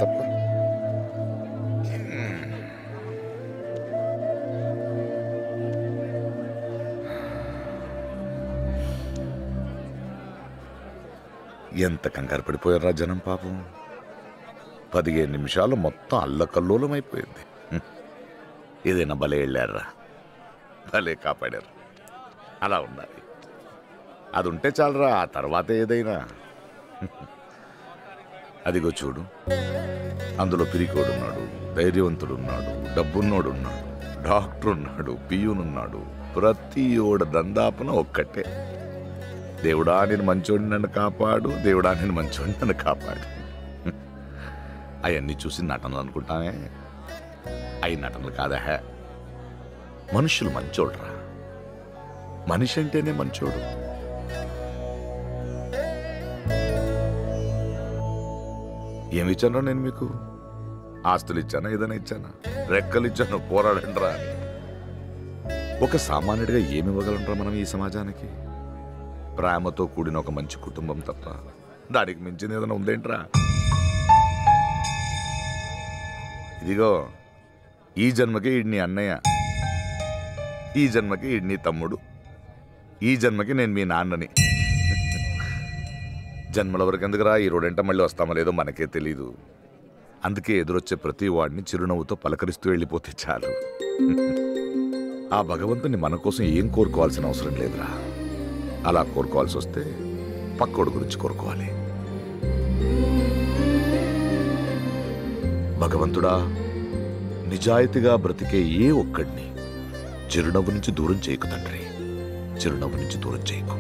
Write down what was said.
తప్ప. ఎంత కంగారు పడిపోయారా జనం పాపం. 15 నిమిషాలు మొత్తం అల్లకల్లోలమైపోయింది. ఏదైనా భలే వెళ్ళారా, భలే కాపాడారు. అలా ఉండాలి. అది ఉంటే చాలరా, ఆ తర్వాత ఏదైనా. అదిగో చూడు, అందులో పిరికోడున్నాడు, ధైర్యవంతుడున్నాడు, డబ్బున్నోడున్నాడు, డాక్టర్ ఉన్నాడు, పియూనున్నాడు. ప్రతి ఓడ దందాపున ఒక్కటే, దేవుడా నేను మంచోడిని నన్ను కాపాడు, దేవుడా నేను మంచోడిని నన్ను కాపాడు. అవన్నీ చూసి నటనలు అనుకుంటామే, అవి నటనలు కాదా. మనుషులు మంచోడురా, మనిషి అంటేనే మంచోడు. ఏమి ఇచ్చానో నేను మీకు? ఆస్తులు ఇచ్చానా, ఏదైనా ఇచ్చానా? రెక్కలు ఇచ్చాను, పోరాడండ్రా అని. ఒక సామాన్యుడిగా ఏమి ఇవ్వగలంరా మనం ఈ సమాజానికి? ప్రేమతో కూడిన ఒక మంచి కుటుంబం తప్ప దానికి మించింది ఏదైనా ఉందేంట్రా? ఇదిగో, ఈ జన్మకి ఈడ్ని అన్నయ్య, ఈ జన్మకి ఈడ్ని తమ్ముడు, ఈ జన్మకి నేను మీ నాన్నని. జన్మల వరకు ఎందుకురా, ఈ రోడెంట మళ్ళీ వస్తామో లేదో మనకే తెలీదు. అందుకే ఎదురొచ్చే ప్రతి వాడిని చిరునవ్వుతో పలకరిస్తూ వెళ్ళిపోతే చాలు. ఆ భగవంతుని మన కోసం ఏం కోరుకోవాల్సిన అవసరం లేదురా. అలా కోరుకోవాల్సి వస్తే పక్కోడు గురించి కోరుకోవాలి. భగవంతుడా, నిజాయితీగా బ్రతికే ఏ ఒక్కడిని చిరునవ్వు నుంచి దూరం చేయకు తండ్రి, చిరునవ్వు నుంచి దూరం చేయకు.